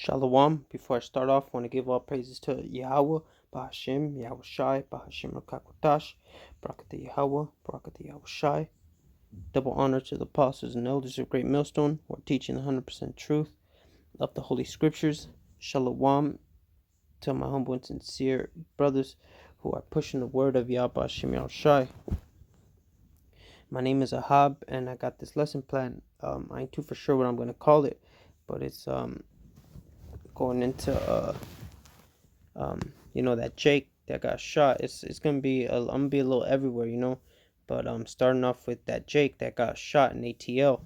Shalom. Before I start off, I want to give all praises to Yahweh, Bahashim, Yahweh Shai, Bahashim Rakakwatash, Barakatah Yahweh, Barakatah Yahweh Shai. Double honor to the apostles and elders of Great Millstone who are teaching the 100% truth of the Holy Scriptures. Shalom to my humble and sincere brothers who are pushing the word of Yahweh Bahashim Yahweh Shai. My name is Ahab, and I got this lesson plan. I ain't too for sure what I'm going to call it, but it's going into that Jake that got shot. It's gonna be I'm gonna be a little everywhere. But starting off with that Jake that got shot in ATL.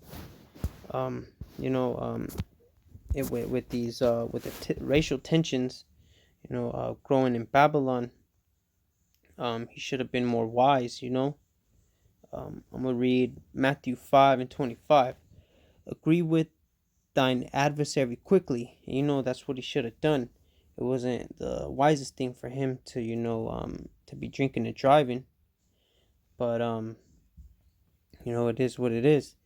um you know um with these with the racial tensions, growing in Babylon. He should have been more wise. I'm gonna read Matthew 5:25. Agree with thine adversary quickly. That's what he should have done. It wasn't the wisest thing for him to to be drinking and driving, but it is what it is.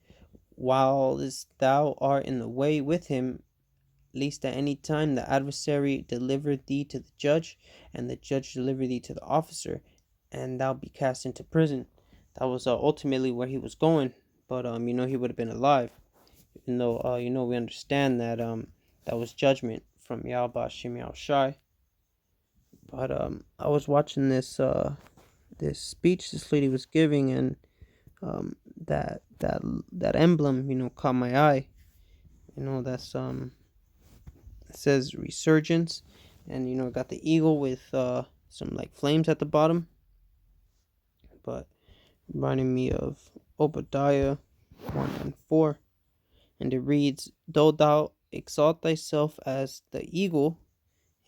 While thou art in the way with him, lest at any time the adversary deliver thee to the judge, and the judge deliver thee to the officer, and thou be cast into prison. That was ultimately where he was going, but he would have been alive. Even though we understand that that was judgment from Yahweh Shem Shai. But I was watching this speech this lady was giving, and that emblem caught my eye. That's it says resurgence, and got the eagle with some like flames at the bottom, but reminding me of Obadiah 1:4. And it reads, though thou exalt thyself as the eagle.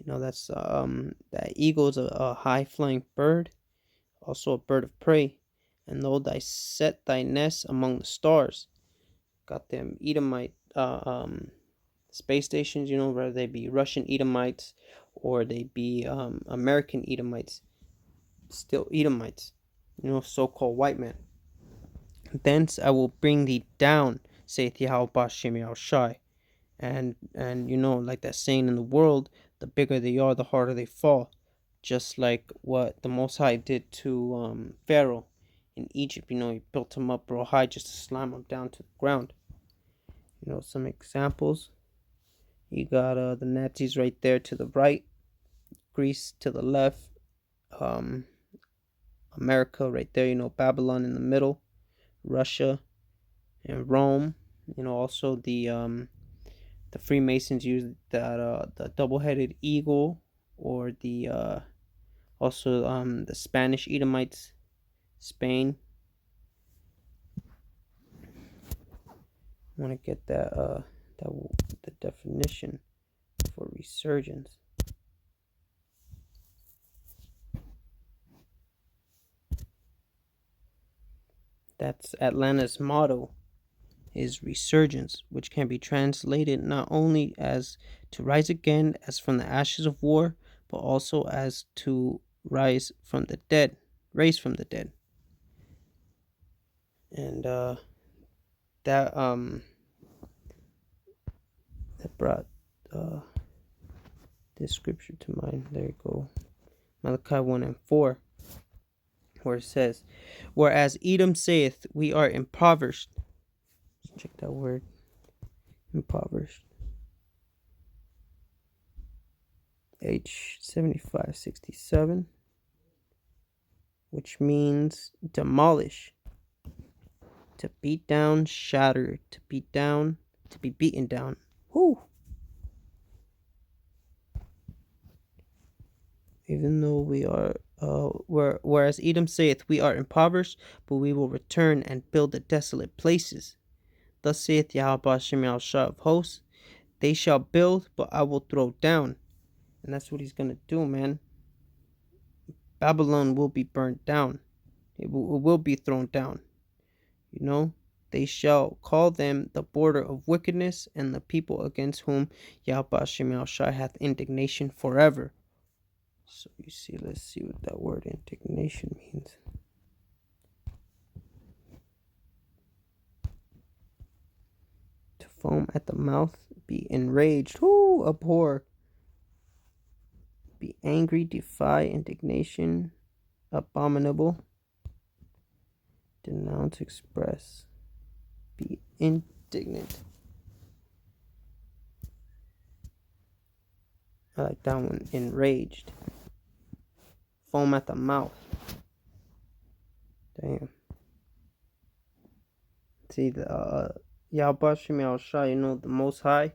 That's that eagle is a high flying bird, also a bird of prey. And though thou set thy nest among the stars. Got them Edomite space stations, whether they be Russian Edomites or they be American Edomites, still Edomites, so-called white men. Thence I will bring thee down, saith Yahweh Bashem Yahushai. And like that saying in the world, the bigger they are, the harder they fall. Just like what the Most High did to Pharaoh in Egypt. He built him up real high just to slam him down to the ground. Some examples. You got the Nazis right there to the right, Greece to the left, America right there, Babylon in the middle, Russia and Rome. Also the Freemasons use that the double-headed eagle, or the also the Spanish Edomites, Spain. I want to get the definition for resurgence. That's Atlanta's motto, is resurgence, which can be translated not only as to rise again as from the ashes of war, but also as to rise from the dead, raised from the dead. And that brought this scripture to mind. There you go, Malachi 1:4, where it says, whereas Edom saith, we are impoverished. Let's check that word, impoverished. H7567, which means demolish, to beat down, shatter, to beat down, to be beaten down. Whoo! Even though we are, whereas Edom saith, we are impoverished, but we will return and build the desolate places. Thus saith Yahweh Shem Shah of hosts, they shall build, but I will throw down. And that's what he's gonna do, man. Babylon will be burnt down. It will be thrown down. They shall call them the border of wickedness, and the people against whom Yahweh Shem Shah hath indignation forever. So you see, let's see what that word indignation means. To foam at the mouth, Be enraged. Whoo, abhor. Be angry, defy, indignation, abominable. Denounce, express. Be indignant. I like that one. Enraged. Foam at the mouth. Damn. See, the Yahweh Shem Yahushua, you know, the Most High,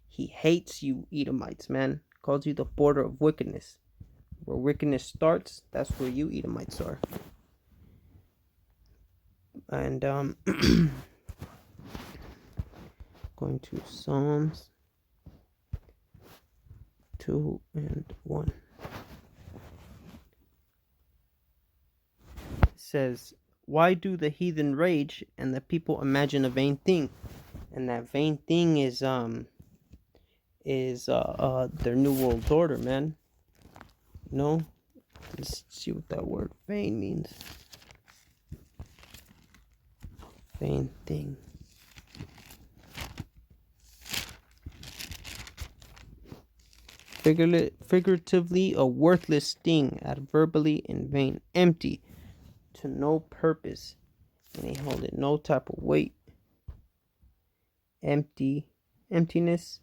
He hates you Edomites, man. Calls you the border of wickedness. Where wickedness starts, that's where you Edomites are. And going to Psalms 2 and 1. It says, why do the heathen rage and the people imagine a vain thing? And that vain thing is their new world order, man. You know? Let's see what that word vain means. Vain thing. Figuratively, a worthless thing, adverbially in vain, empty, to no purpose, and he held it no type of weight. Emptiness,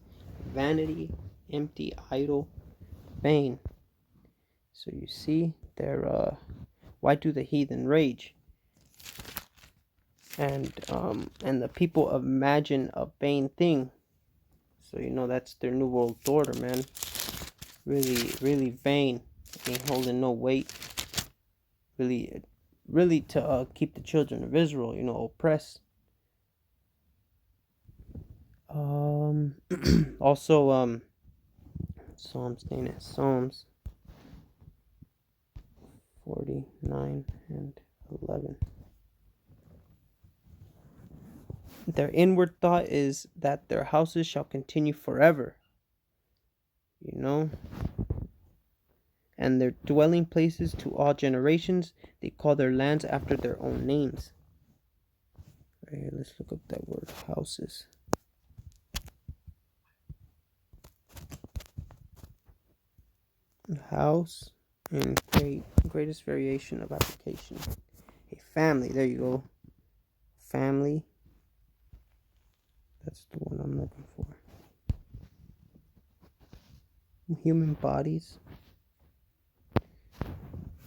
vanity, empty, idle, vain. So you see, they're why do the heathen rage? And the people imagine a vain thing. So you know that's their new world order, man. Really, really vain. Ain't holding no weight. Really to keep the children of Israel, you know, oppressed. Also, Psalms 49 and 11. Their inward thought is that their houses shall continue forever. You know? And their dwelling places to all generations. They call their lands after their own names. Right here, let's look up that word, houses. House and greatest variation of application. A family, there you go. Family. That's the one I'm looking for. Human bodies.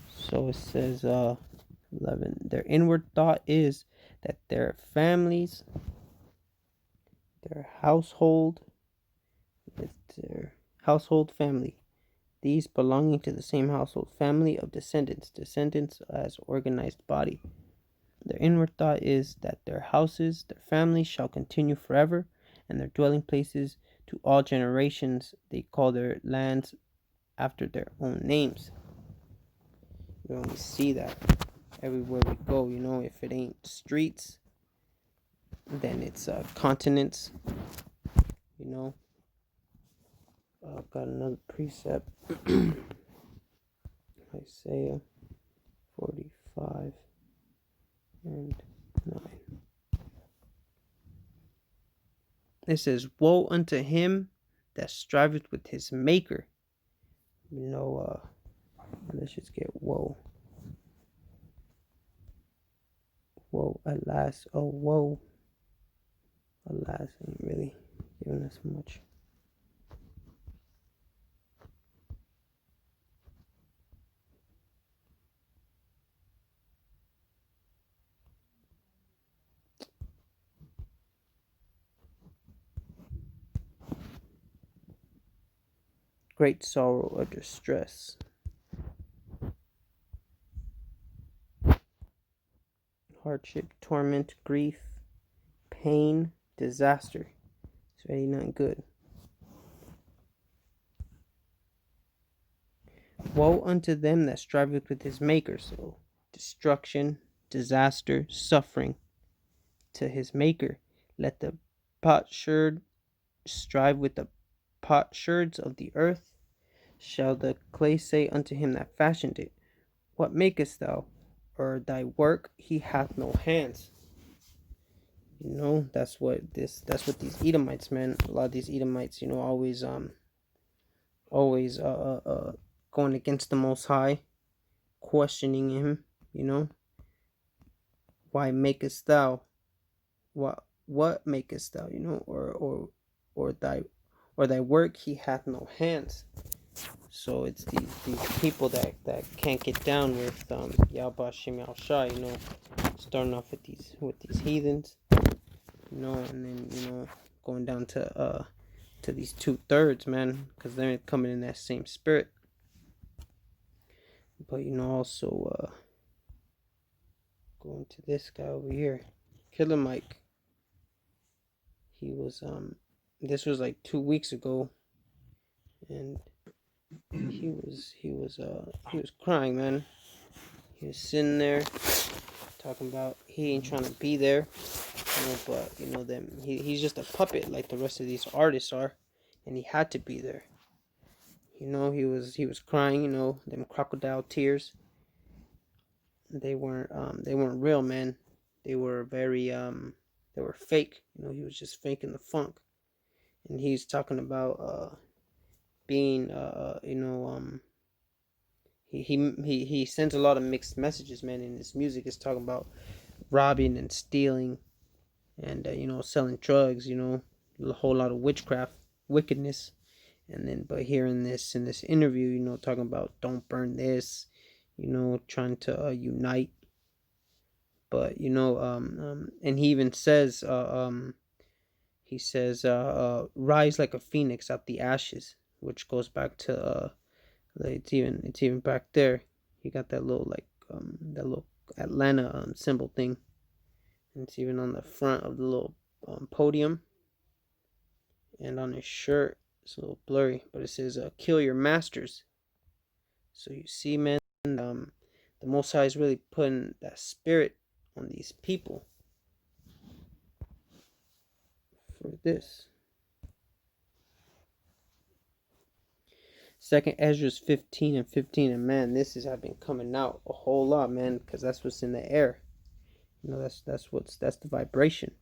So it says 11. Their inward thought is that their families, their household, with their household family, these belonging to the same household family of descendants as organized body. Their inward thought is that their houses, their families shall continue forever, and their dwelling places to all generations. They call their lands after their own names. We only see that everywhere we go, you know. If it ain't streets, then it's continents, you know. I've got another precept. Isaiah 45 and 9. It says, woe unto him that striveth with his maker. You know, let's just get woe. Woe, alas, oh woe. Alas, ain't really giving us much. Great sorrow or distress. Hardship, torment, grief, pain, disaster. It's really not good. Woe unto them that striveth with his maker. So destruction, disaster, suffering to his maker. Let the potsherd strive with the potsherds of the earth. Shall the clay say unto him that fashioned it, what makest thou? Or thy work, he hath no hands. That's what these Edomites, man. A lot of these Edomites, always going against the Most High, questioning him. You know, why makest thou? What makest thou? Or thy work he hath no hands. So it's these people that can't get down with Yahweh Shem Shai, starting off with these heathens, and then going down to these 2/3, man, because they're coming in that same spirit. But also going to this guy over here, Killer Mike. He was this was like 2 weeks ago, and he was crying, man. He was sitting there talking about he ain't trying to be there, but them he's just a puppet like the rest of these artists are, and he had to be there. He was crying, them crocodile tears. They weren't real, man. They were they were fake. He was just faking the funk. And he's talking about being he sends a lot of mixed messages, man. In his music is talking about robbing and stealing and selling drugs, a whole lot of wickedness. And then but here in this interview, talking about don't burn this, trying to unite. But and he even says rise like a phoenix out the ashes, which goes back to it's even back there. He got that little that little Atlanta symbol thing, and it's even on the front of the little podium, and on his shirt. It's a little blurry, but it says kill your masters. So you see, man, the Most High is really putting that spirit on these people for this. Second Ezra's 15 and 15, and man, this has been coming out a whole lot, man, because that's what's in the air. That's the vibration.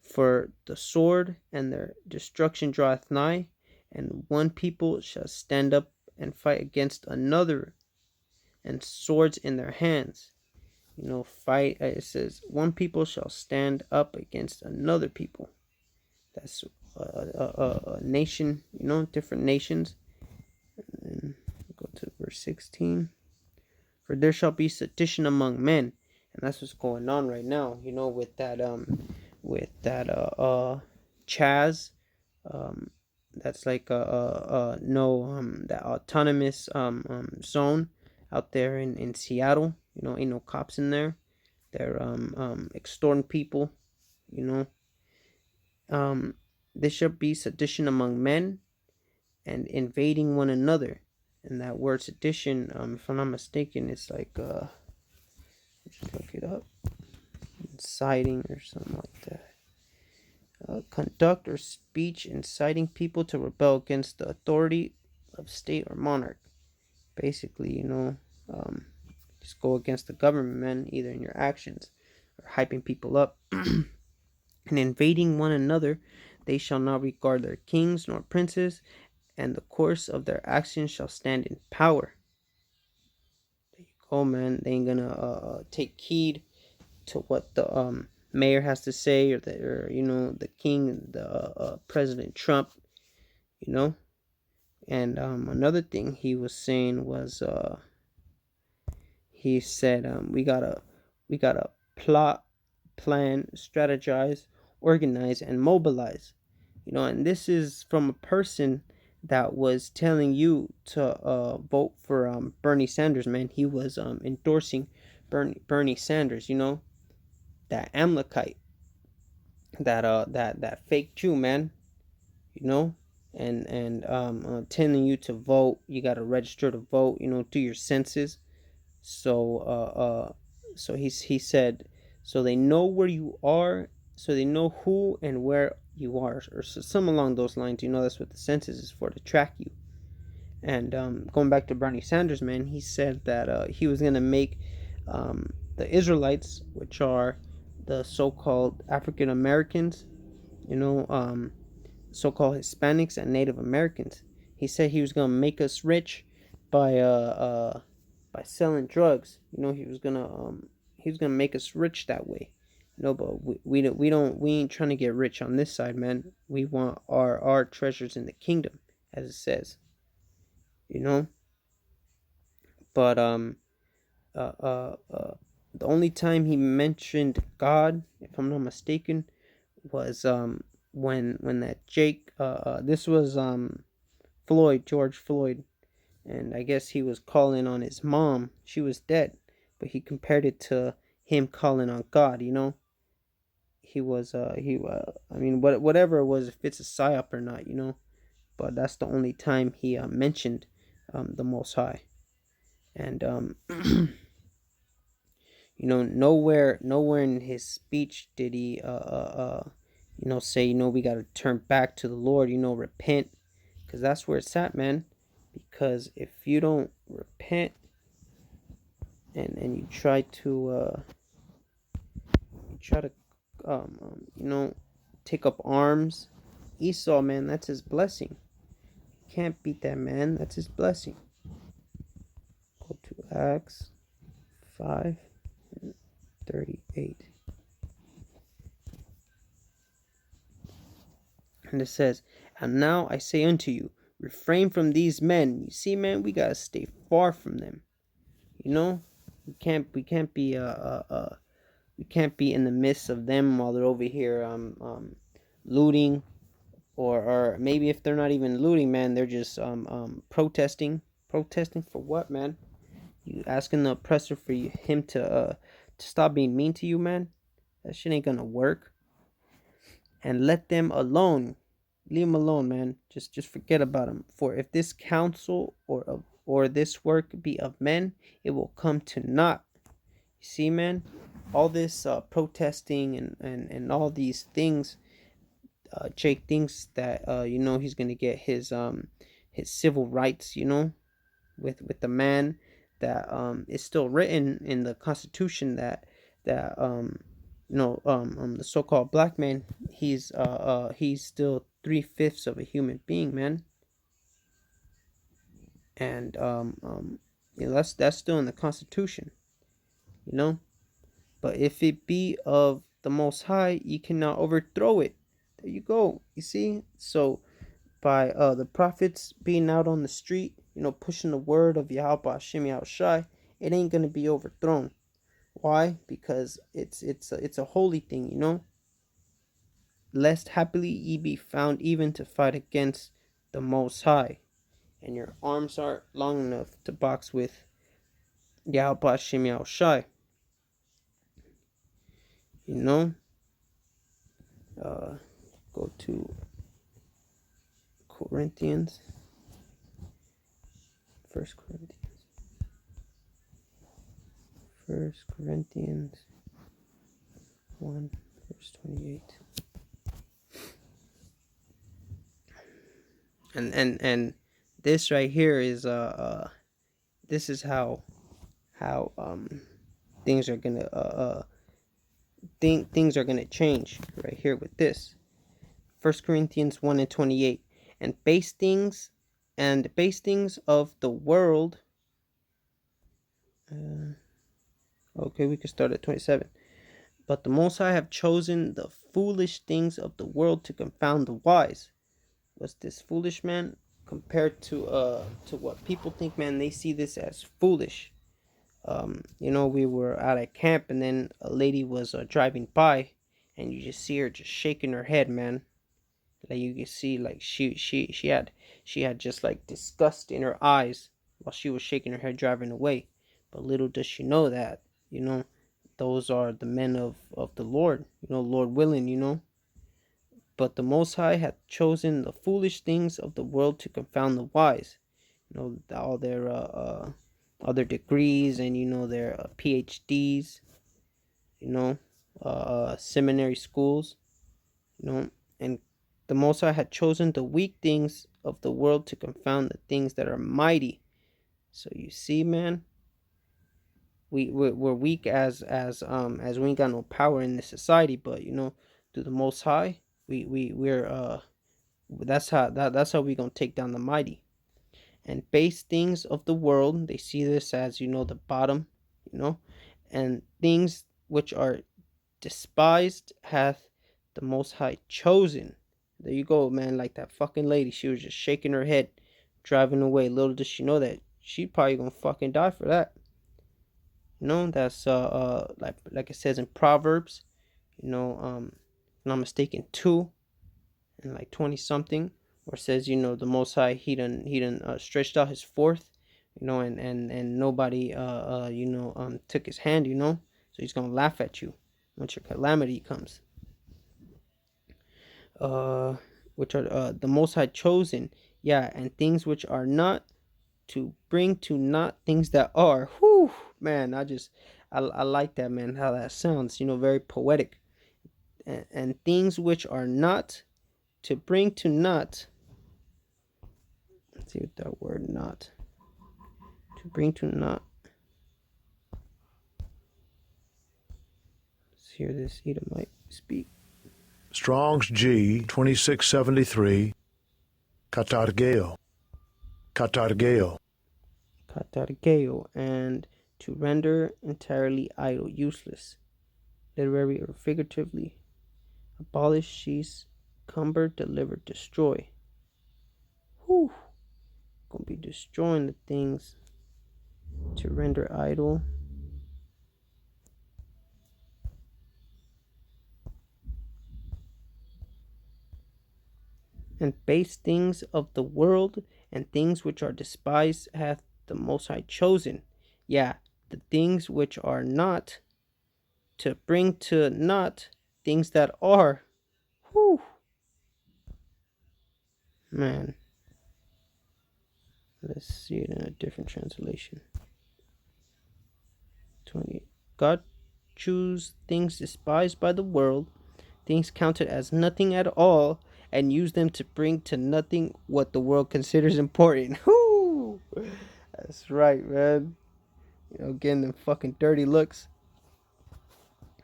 For the sword and their destruction draweth nigh, and one people shall stand up and fight against another, and swords in their hands. Fight. It says one people shall stand up against another people. That's a nation. Different nations. And then go to verse 16. For there shall be sedition among men, and that's what's going on right now. With that Chaz, that's like that autonomous zone out there in Seattle. Ain't no cops in there. They're extorting people. There shall be sedition among men, and invading one another. And that word sedition, if I'm not mistaken, it's like just look it up, inciting or something like that. Conduct or speech inciting people to rebel against the authority of state or monarch. Basically, just go against the government, man, either in your actions or hyping people up. And invading one another, they shall not regard their kings nor princes, and the course of their actions shall stand in power. There you go, man. They ain't gonna take heed to what the mayor has to say, or the king, the President Trump, And another thing he was saying was he said we gotta plot, plan, strategize, organize, and mobilize. And this is from a person that was telling you to vote for Bernie Sanders, man. He was endorsing Bernie Sanders, that Amalekite, that fake Jew, man, and telling you to vote. You got to register to vote, do your census. So he said, so they know where you are, so they know who and where you are, or some along those lines. That's what the census is for, to track you. And going back to Bernie Sanders, man, he said that he was gonna make the Israelites, which are the so-called African Americans, so-called Hispanics and Native Americans. He said he was gonna make us rich by by selling drugs. He was gonna make us rich that way. But we ain't trying to get rich on this side, man. We want our treasures in the kingdom, as it says. You know, but uh, uh, uh, the only time he mentioned God, if I'm not mistaken, was when that this was George Floyd, and I guess he was calling on his mom. She was dead, but he compared it to him calling on God. He was I mean, whatever it was, if it's a psyop or not, but that's the only time he mentioned the Most High. And nowhere in his speech did he say, we got to turn back to the Lord, repent, because that's where it's at, man. Because if you don't repent, and you try to take up arms, Esau, man, that's his blessing. Can't beat that, man. That's his blessing. Go to Acts 5:38. And it says, "And now I say unto you, refrain from these men." You see, man, we gotta stay far from them. We can't be we can't be in the midst of them while they're over here looting, or maybe if they're not even looting, man, they're just protesting for what, man? You asking the oppressor for him to stop being mean to you, man? That shit ain't gonna work. And let them alone. Leave them alone, man. Just forget about them. For if this counsel or this work be of men, it will come to naught. You see, man, all this protesting and all these things. Jake thinks that he's gonna get his civil rights, with the man that is still written in the Constitution, that the so-called black man, he's still 3/5 of a human being, man. And that's still in the Constitution, you know. But if it be of the Most High, you cannot overthrow it. There you go. You see, so by the prophets being out on the street, pushing the word of Yahweh Hashem Yahushai, it ain't gonna be overthrown. Why? Because it's a holy thing, Lest happily ye be found even to fight against the Most High, and your arms are long enough to box with Yahweh Hashem Yahushai. Go to Corinthians. 1 Corinthians 1 verse 28. And this right here is this is how things are gonna things are gonna change right here with this. 1 Corinthians 1 and 28. And base things of the world. Okay, we can start at 27. But the Most High have chosen the foolish things of the world to confound the wise. What's this foolish, man? Compared to what people think, man, they see this as foolish. We were out at camp, and then a lady was driving by, and you just see her just shaking her head, man. Like you can see, like she had just like disgust in her eyes while she was shaking her head driving away. But little does she know that, those are the men of the Lord, Lord willing, But the Most High hath chosen the foolish things of the world to confound the wise. All their degrees, and their PhDs, seminary schools, and the Most High had chosen the weak things of the world to confound the things that are mighty. So you see, man, we're weak as we ain't got no power in this society, but through the Most High, we're that's how we gonna take down the mighty. And base things of the world, they see this as the bottom, you know, and things which are despised hath the Most High chosen. There you go, man. Like that fucking lady, she was just shaking her head, driving away. Little does she know that she probably gonna fucking die for that. That's like it says in Proverbs, if I'm not mistaken, 2 and like 20 something, where it says, the Most High, he done stretched out his forth, and nobody took his hand, so he's gonna laugh at you once your calamity comes. uh which are the Most High chosen, yeah, and things which are not, to bring to naught things that are. Whew, man, I like that, man, how that sounds, very poetic. And things which are not, to bring to naught. Let's see what that word not, to bring to naught. Let's hear this Edomite speak. Strong's G 2673, katargeo, katargeo. Katargeo, and to render entirely idle, useless, literary or figuratively. Abolish, cease, cumber, deliver, destroy. Whew. Gonna be destroying the things. To render idle. And base things of the world, and things which are despised hath the Most High chosen. Yeah, the things which are not, to bring to naught things that are. Whew. Man. Let's see it in a different translation. 20. God choose things despised by the world, things counted as nothing at all, and use them to bring to nothing what the world considers important. Whoo! That's right, man. Getting them fucking dirty looks.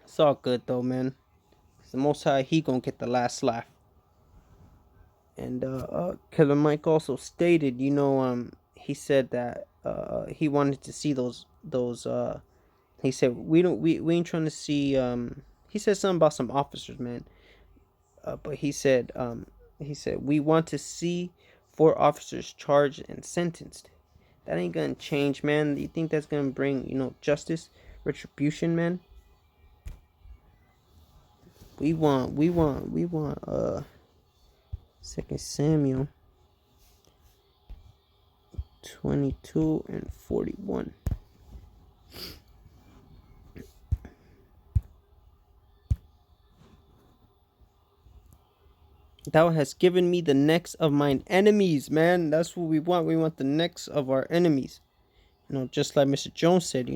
It's all good though, man. The Most High, he gonna get the last laugh. And Killer Mike also stated, he said that he wanted to see those he said we ain't trying to see he said something about some officers, man. But he said we want to see 4 officers charged and sentenced. That ain't gonna change, man. You think that's gonna bring, justice, retribution, man? We want 2 Samuel 22 and 41. Thou hast given me the necks of mine enemies, man. That's what we want. We want the necks of our enemies. Just like Mr. Jones said,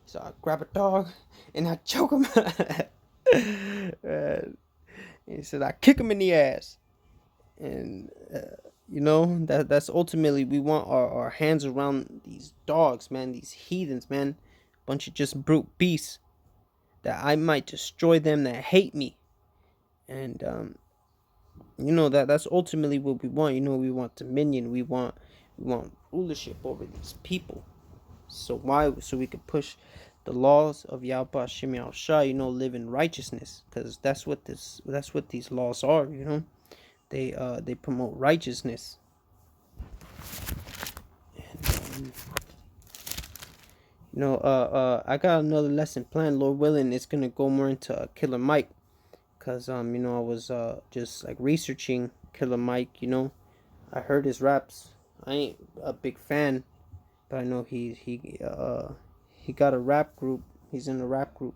So I grab a dog and I choke him. He said I kick him in the ass. And, that's ultimately, we want our hands around these dogs, man. These heathens, man. Bunch of just brute beasts. That I might destroy them that hate me. And, that's ultimately what we want. We want dominion. We want rulership over these people. So we could push the laws of Yahweh Shem Shai, live in righteousness, because that's what these laws are. They promote righteousness. And, I got another lesson planned. Lord willing, it's gonna go more into Killer Mike. Cause I was just like researching Killer Mike. I heard his raps. I ain't a big fan, but I know he got a rap group. He's in a rap group.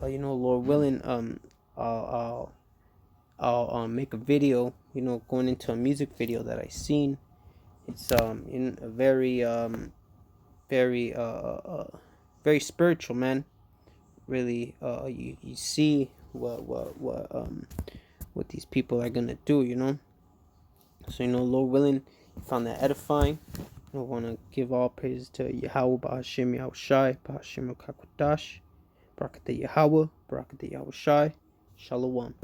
Lord willing, I'll make a video. Going into a music video that I seen. It's in a very very spiritual, man. Really, you see what these people are gonna do, So Lord willing, you found that edifying. I want to give all praises to Yahweh, Bahashim Yahushai, Bahashim Kakwadash, Barakatah Yahweh, Barakatah Yahushai, Shalom.